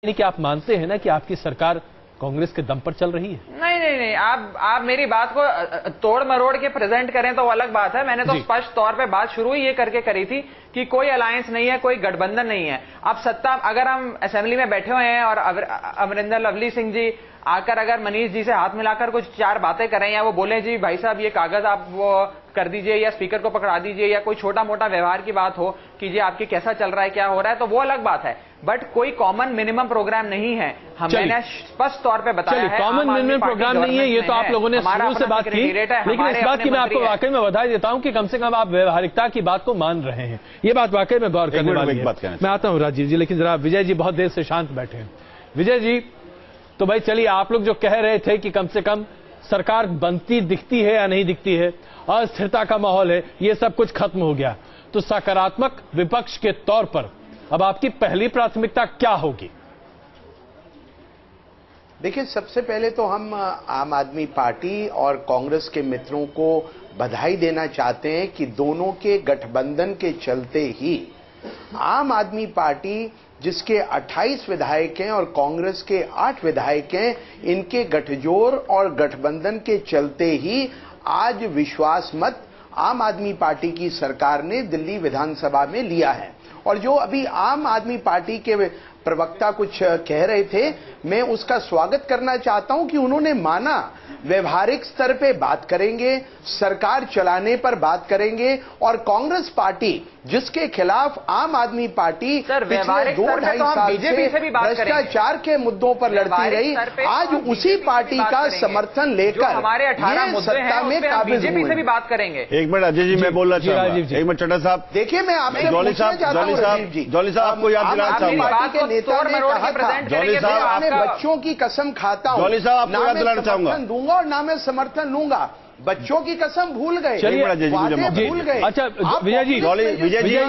यानी कि आप मानते हैं ना कि आपकी सरकार कांग्रेस के दम पर चल रही है? नहीं, आप मेरी बात को तोड़ मरोड़ के प्रेजेंट करें तो अलग बात है। मैंने तो स्पष्ट तौर पे बात शुरू ही ये करके करी थी कि कोई अलायंस नहीं है, कोई गठबंधन नहीं है। अब सत्ता, अगर हम असेंबली में बैठे हुए हैं और अमरिंदर लवली सिंह जी आकर अगर मनीष जी से हाथ मिलाकर कुछ चार बातें करें या वो बोले जी भाई साहब ये कागज आप वो कर दीजिए या स्पीकर को पकड़ा दीजिए या कोई छोटा मोटा व्यवहार की बात हो कि जी आपकी कैसा चल रहा है, क्या हो रहा है, तो वो अलग बात है। बट कोई कॉमन मिनिमम प्रोग्राम नहीं है। मैंने स्पष्ट तौर पे बताया है कॉमन मिनिमम प्रोग्राम नहीं है। ये तो आप लोगों ने शुरू से बात की, लेकिन इस बात की मैं आपको वाकई में बधाई देता हूं कि कम से कम आप व्यवहारिकता की बात को मान रहे हैं। ये बात वाकई में गौर करने वाली है। मैं आता हूं राजीव जी, लेकिन जरा विजय जी बहुत देर से शांत बैठे हैं। विजय जी, तो भाई चलिए, आप लोग जो कह रहे थे कि कम से कम सरकार बनती दिखती है या नहीं दिखती है, अस्थिरता का माहौल है, ये सब कुछ खत्म हो गया, तो सकारात्मक विपक्ष के तौर पर अब आपकी पहली प्राथमिकता क्या होगी? देखिए, सबसे पहले तो हम आम आदमी पार्टी और कांग्रेस के मित्रों को बधाई देना चाहते हैं कि दोनों के गठबंधन के चलते ही आम आदमी पार्टी, जिसके 28 विधायक हैं और कांग्रेस के 8 विधायक हैं, इनके गठजोड़ और गठबंधन के चलते ही आज विश्वास मत आम आदमी पार्टी की सरकार ने दिल्ली विधानसभा में लिया है। और जो अभी आम आदमी पार्टी के प्रवक्ता कुछ कह रहे थे, मैं उसका स्वागत करना चाहता हूं कि उन्होंने माना व्यवहारिक स्तर पे बात करेंगे, सरकार चलाने पर बात करेंगे, और कांग्रेस पार्टी जिसके खिलाफ आम आदमी पार्टी पिछले 2-2.5 साल से भ्रष्टाचार के मुद्दों पर लड़ती रही, आज उसी पार्टी का समर्थन लेकर हमारे 18 सत्ता में काबिज बीजेपी से भी बात करेंगे। एक मिनट अजय जी, मैं बोलना चाहूंगा। एक मिनट चड्ढा साहब, देखिए मैं आपसे पूछना चाहता हूं राजीव जी, जॉली साहब आपको याद दिलाना चाहूंगा, नेता ने कहा था जॉली साहब अपने बच्चों की कसम खाता हूं, जॉली साहब आपको याद दिलाना चाहूंगा, दूंगा और ना मैं समर्थन लूंगा। बच्चों की कसम भूल गए, भूल गए। अच्छा विजय जी,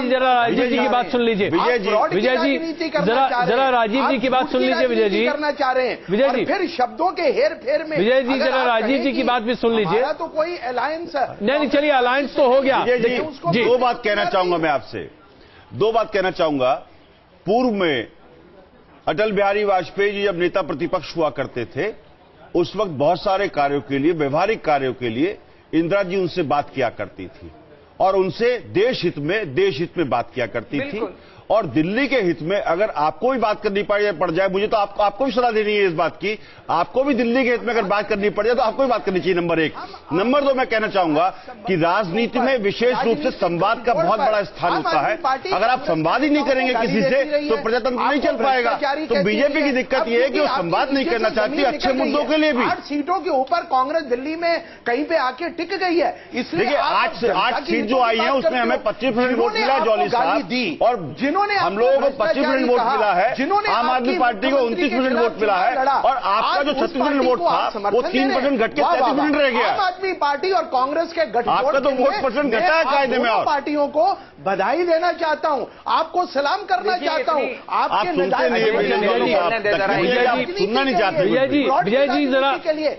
जरा राजीव जी की बात सुन लीजिए। विजय जी जरा राजीव जी की बात सुन लीजिए। विजय जी करना चाह रहे हैं विजय जी, फिर शब्दों के हेर फेर में विजय जी जरा राजीव जी की बात भी सुन लीजिए। तो कोई अलायंस नहीं, चलिए अलायंस तो हो गया। जी, दो बात कहना चाहूंगा मैं आपसे, दो बात कहना चाहूंगा। पूर्व में अटल बिहारी वाजपेयी जी जब नेता प्रतिपक्ष हुआ करते थे, उस वक्त बहुत सारे कार्यों के लिए, व्यवहारिक कार्यों के लिए इंदिरा जी उनसे बात किया करती थी और उनसे देश हित में बात किया करती थी। और दिल्ली के हित में अगर आपको भी बात करनी पड़ जाए, मुझे तो आपको भी सलाह देनी है इस बात की, आपको भी दिल्ली के हित में अगर बात करनी पड़ जाए तो आपको भी बात करनी चाहिए, नंबर एक। नंबर दो, मैं कहना चाहूंगा कि राजनीति में विशेष रूप से संवाद का बहुत बड़ा स्थान होता है। अगर आप संवाद ही नहीं करेंगे किसी से तो प्रजातंत्र नहीं चल पाएगा। तो बीजेपी की दिक्कत यह है कि वो संवाद नहीं करना चाहती अच्छे मुद्दों के लिए भी। 8 सीटों के ऊपर कांग्रेस दिल्ली में कहीं पे आके टिक गई है, इसलिए देखिए 8 सीट जो आई है उसमें हमें 25% वोट मिला जॉली साहब, और हम लोगों को 25% वोट मिला है, आम आदमी पार्टी को 29% वोट मिला है, और आपका जो 36% वोट था वो 3% घट के 33% रह गया। आम आदमी पार्टी और कांग्रेस के गठजोड़, आपका तो वोट परसेंट घटा है कायदे में। और पार्टियों को बधाई देना चाहता हूं, आपको सलाम करना चाहता हूं। आप सुनते नहीं, सुनना नहीं चाहते। विजय जी जरा,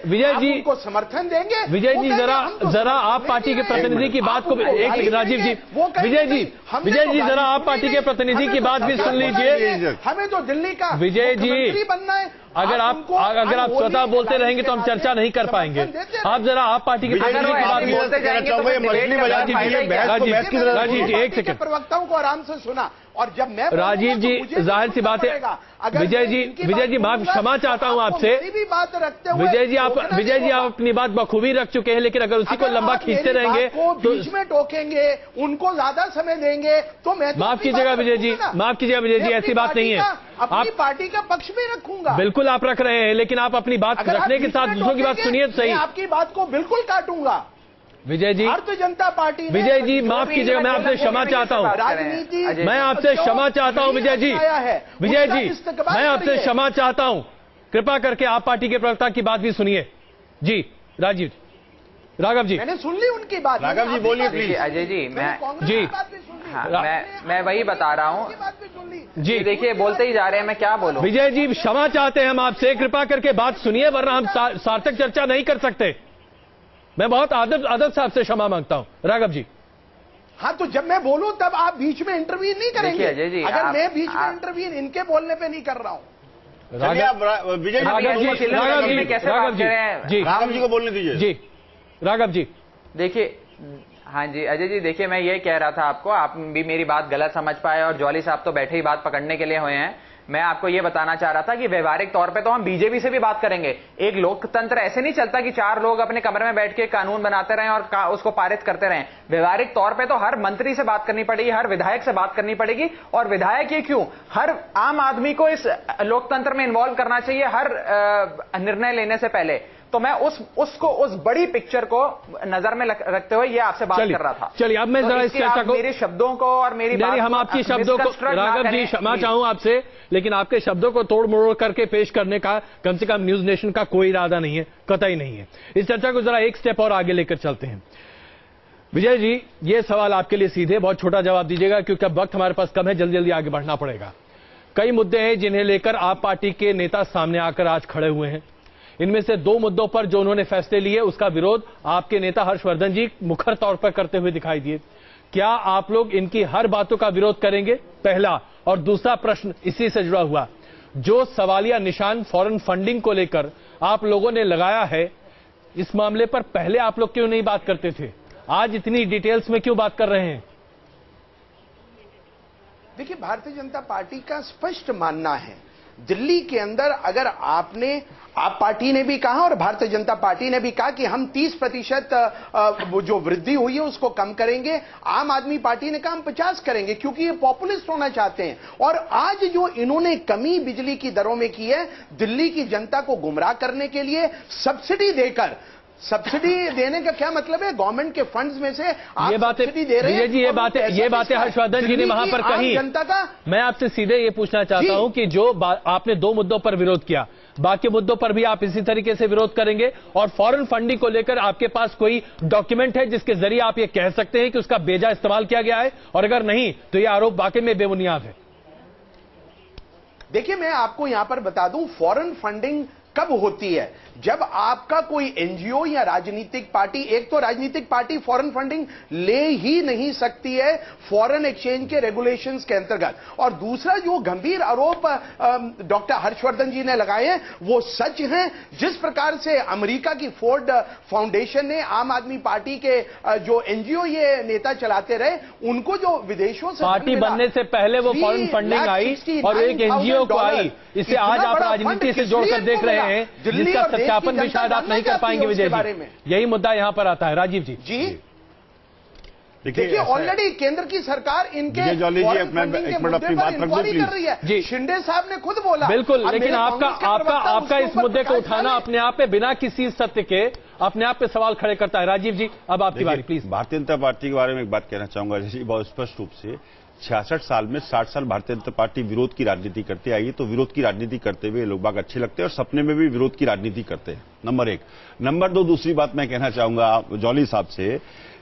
विजय जी को समर्थन देंगे। विजय जी जरा आप पार्टी के प्रतिनिधि की बात को, एक राजीव जी, विजय जी जरा आप पार्टी के प्रतिनिधि की बात भी सुन लीजिए। हमें तो दिल्ली का विजय जी बनना है। अगर आप स्वतः बोलते रहेंगे तो हम चर्चा नहीं कर पाएंगे। आप जरा आप पार्टी के प्रतिनिधि की बात राजीव जी एक सेकंड, प्रवक्ताओं को आराम से सुना, और जब मैं राजीव जी जाहिर सी बात है, विजय जी मैं क्षमा चाहता हूं आपसे। विजय जी आप अपनी बात बखूबी रख चुके हैं, लेकिन अगर उसी को लंबा खींचते रहेंगे तो बीच में टोकेंगे, उनको ज्यादा समय देंगे तो मैं माफ कीजिएगा विजय जी, माफ कीजिएगा विजय जी, ऐसी बात नहीं है। अपनी पार्टी का पक्ष भी रखूंगा, बिल्कुल आप रख रहे हैं, लेकिन आप अपनी बात रखने के साथ दूसरों की बात सुनिए तो सही। आपकी बात को बिल्कुल काटूंगा विजय जी। भारतीय जनता पार्टी, विजय जी माफ कीजिएगा, मैं आपसे क्षमा चाहता हूं, राजनीति मैं आपसे क्षमा चाहता हूं विजय जी, विजय जी मैं आपसे क्षमा चाहता हूं, कृपा करके आप पार्टी के प्रवक्ता की बात भी सुनिए। जी राजीव जी, राघव जी, मैंने सुन ली उनकी बात। राघव जी बोलिए प्लीज। अजय जी, मैं वही बता रहा हूं जी। देखिए बोलते ही जा रहे हैं, मैं क्या बोलूं। विजय जी क्षमा चाहते हैं हम आपसे, कृपा करके बात सुनिए, वरना हम सार्थक चर्चा नहीं कर सकते। मैं बहुत अदब से आपसे क्षमा मांगता हूं। राघव जी, हाँ तो जब मैं बोलूं तब आप बीच में इंटरव्यू नहीं करेंगे। अजय जी, अगर मैं बीच में इंटरव्यू इनके बोलने पे नहीं कर रहा हूं विजय जी, राघव जी को बोलने दीजिए। जी राघव जी, देखिए, हाँ जी अजय जी, देखिए मैं ये कह रहा था आपको, आप भी मेरी बात गलत समझ पाए और जॉली साहब तो बैठे ही बात पकड़ने के लिए हुए हैं। मैं आपको ये बताना चाह रहा था कि व्यवहारिक तौर पे तो हम बीजेपी से भी बात करेंगे। एक लोकतंत्र ऐसे नहीं चलता कि 4 लोग अपने कमरे में बैठ के कानून बनाते रहें और उसको पारित करते रहें। व्यवहारिक तौर पे तो हर मंत्री से बात करनी पड़ेगी, हर विधायक से बात करनी पड़ेगी। और विधायक ये क्यों, हर आम आदमी को इस लोकतंत्र में इन्वॉल्व करना चाहिए हर निर्णय लेने से पहले। तो मैं उस बड़ी पिक्चर को नजर में रखते हुए ये आपसे बात कर रहा था। चलिए अब मैं जरा इस चर्चा को, मेरे शब्दों को और मेरी बात हम आपकी शब्दों को, राघव जी क्षमा चाहूं आपसे, लेकिन आपके शब्दों को तोड़ मरोड़ करके पेश करने का कम से कम न्यूज नेशन का कोई इरादा नहीं है, कतई नहीं है। इस चर्चा को जरा एक स्टेप और आगे लेकर चलते हैं। विजय जी, ये सवाल आपके लिए सीधे, बहुत छोटा जवाब दीजिएगा क्योंकि अब वक्त हमारे पास कम है, जल्दी जल्दी आगे बढ़ना पड़ेगा। कई मुद्दे हैं जिन्हें लेकर आप पार्टी के नेता सामने आकर आज खड़े हुए हैं। इनमें से 2 मुद्दों पर जो उन्होंने फैसले लिए उसका विरोध आपके नेता हर्षवर्धन जी मुखर तौर पर करते हुए दिखाई दिए। क्या आप लोग इनकी हर बातों का विरोध करेंगे, पहला? और दूसरा प्रश्न इसी से जुड़ा हुआ, जो सवालिया निशान फॉरेन फंडिंग को लेकर आप लोगों ने लगाया है, इस मामले पर पहले आप लोग क्यों नहीं बात करते थे, आज इतनी डिटेल्स में क्यों बात कर रहे हैं? देखिए, भारतीय जनता पार्टी का स्पष्ट मानना है, दिल्ली के अंदर अगर आप पार्टी ने भी कहा और भारतीय जनता पार्टी ने भी कहा कि हम 30% जो वृद्धि हुई है उसको कम करेंगे। आम आदमी पार्टी ने कहा हम 50 करेंगे, क्योंकि ये पॉपुलिस्ट होना चाहते हैं। और आज जो इन्होंने कमी बिजली की दरों में की है, दिल्ली की जनता को गुमराह करने के लिए सब्सिडी देकर, सब्सिडी देने का क्या मतलब है, गवर्नमेंट के फंड्स में से आप सब्सिडी दे रहे हैं। जी, ये बातें हर्षवर्धन जी ने वहां पर कही। जनता का मैं आपसे सीधे ये पूछना चाहता हूं कि जो आपने 2 मुद्दों पर विरोध किया, बाकी मुद्दों पर भी आप इसी तरीके से विरोध करेंगे? और फॉरेन फंडिंग को लेकर आपके पास कोई डॉक्यूमेंट है जिसके जरिए आप ये कह सकते हैं कि उसका बेजा इस्तेमाल किया गया है, और अगर नहीं तो ये आरोप वाकई में बेबुनियाद है? देखिए, मैं आपको यहां पर बता दूं, फॉरेन फंडिंग कब होती है, जब आपका कोई एनजीओ या राजनीतिक पार्टी, एक तो राजनीतिक पार्टी फॉरेन फंडिंग ले ही नहीं सकती है फॉरेन एक्सचेंज के रेगुलेशंस के अंतर्गत, और दूसरा जो गंभीर आरोप डॉक्टर हर्षवर्धन जी ने लगाए हैं वो सच हैं। जिस प्रकार से अमेरिका की फोर्ड फाउंडेशन ने आम आदमी पार्टी के जो एनजीओ ये नेता चलाते रहे, उनको जो विदेशों से पार्टी बनने से पहले वो फॉरेन फंडिंग आई और एक एनजीओ को आई, इसे आज आप राजनीति से जोड़कर देख रहे हैं, जिसका सत्यापन भी शायद आप नहीं कर पाएंगे विजय जी। यही मुद्दा यहां पर आता है। राजीव जी, देखिए ऑलरेडी केंद्र की सरकार इनके जॉली जी एक मिनट अपनी बात रख दो कर रही है जी। शिंदे साहब ने खुद बोला, बिल्कुल, लेकिन आपका इस मुद्दे को उठाना अपने आप पे बिना किसी सत्य के अपने आप पे सवाल खड़े करता है। राजीव जी, अब आपकी बारी प्लीज। भारतीय जनता पार्टी के बारे में एक बात कहना चाहूंगा, जैसे बहुत स्पष्ट रूप से 66 साल में 60 साल भारतीय जनता पार्टी विरोध की राजनीति करती आई है, तो विरोध की राजनीति करते हुए लोग बाग अच्छे लगते हैं और सपने में भी विरोध की राजनीति करते हैं, नंबर 1। नंबर 2, दूसरी बात मैं कहना चाहूंगा जॉली साहब से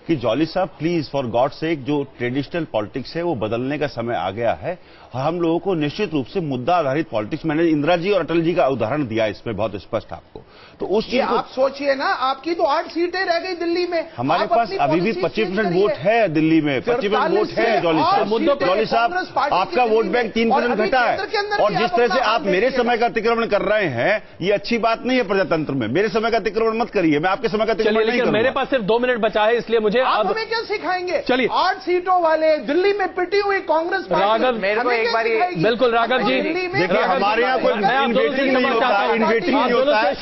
कि जॉली साहब प्लीज फॉर गॉड सेक, जो ट्रेडिशनल पॉलिटिक्स है वो बदलने का समय आ गया है और हम लोगों को निश्चित रूप से मुद्दा आधारित पॉलिटिक्स, मैंने इंदिरा जी और अटल जी का उदाहरण दिया इसमें बहुत स्पष्ट आपको, तो उस चीज आप सोचिए ना, आपकी तो 8 सीटें रह गई दिल्ली में, हमारे पास अभी भी 25% वोट है दिल्ली में, 25% वोट है जॉली साहब। जॉली साहब, आपका वोट बैंक 3% घटा है, और जिस तरह से आप मेरे समय का अतिक्रमण कर रहे हैं ये अच्छी बात नहीं है प्रजातंत्र में। मेरे समय का अतिक्रमण मत करिए, मैं आपके समय का अतिक्रमण नहीं करूंगा। मेरे पास सिर्फ 2 मिनट बचा है, इसलिए मुझे आप हमें क्या सिखाएंगे? चलिए, 8 सीटों वाले दिल्ली में पिटी हुई कांग्रेस पार्टी, मेरे को एक बारी बिल्कुल राघव जी, देखिए हमारे यहाँ कोई इन्वेटिंग नहीं होता, इन्वेटिंग नहीं होता है,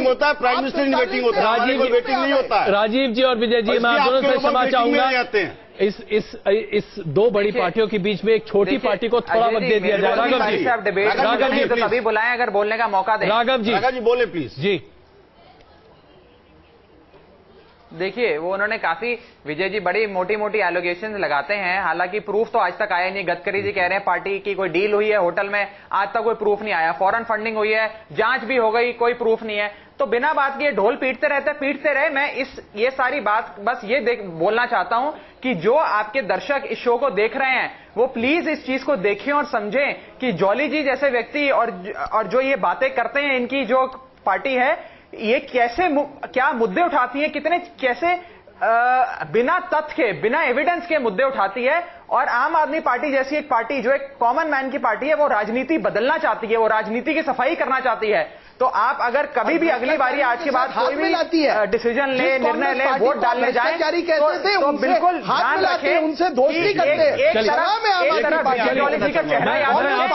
होता है प्राइम मिनिस्टर इन्वेटिंग होता है, राजीव वेटिंग नहीं होता है। राजीव जी और विजय जी, मैं आप दोनों से क्षमा चाहूंगा, इस 2 बड़ी पार्टियों के बीच में एक छोटी पार्टी को थोड़ा वक्त दे दिया जाए। राघव जी, तो तभी बुलाएं अगर बोलने का मौका दें। राघव जी बोले प्लीज। जी, देखिए, वो उन्होंने काफी, विजय जी बड़ी मोटी मोटी एलोगेशन लगाते हैं, हालांकि प्रूफ तो आज तक आया नहीं। गडकरी जी कह रहे हैं पार्टी की कोई डील हुई है होटल में, आज तक कोई प्रूफ नहीं आया। फॉरेन फंडिंग हुई है, जांच भी हो गई, कोई प्रूफ नहीं है। तो बिना बात के ढोल पीटते रहे। मैं ये सारी बात बस ये बोलना चाहता हूं कि जो आपके दर्शक इस शो को देख रहे हैं वो प्लीज इस चीज को देखें और समझें कि जॉली जी जैसे व्यक्ति और जो ये बातें करते हैं, इनकी जो पार्टी है ये क्या मुद्दे उठाती है, कैसे बिना तथ्य के, बिना एविडेंस के मुद्दे उठाती है, और आम आदमी पार्टी जैसी एक पार्टी जो एक कॉमन मैन की पार्टी है, वो राजनीति बदलना चाहती है, वो राजनीति की सफाई करना चाहती है। तो आप अगर कभी भी अगली बारी आज के बाद कोई भी डिसीजन ले, निर्णय ले, वोट डालने जाए तो बिल्कुल ध्यान रखें उनसे दोस्ती करते हैं। एक तरफ आइडियोलॉजी का चेहरा याद रखें।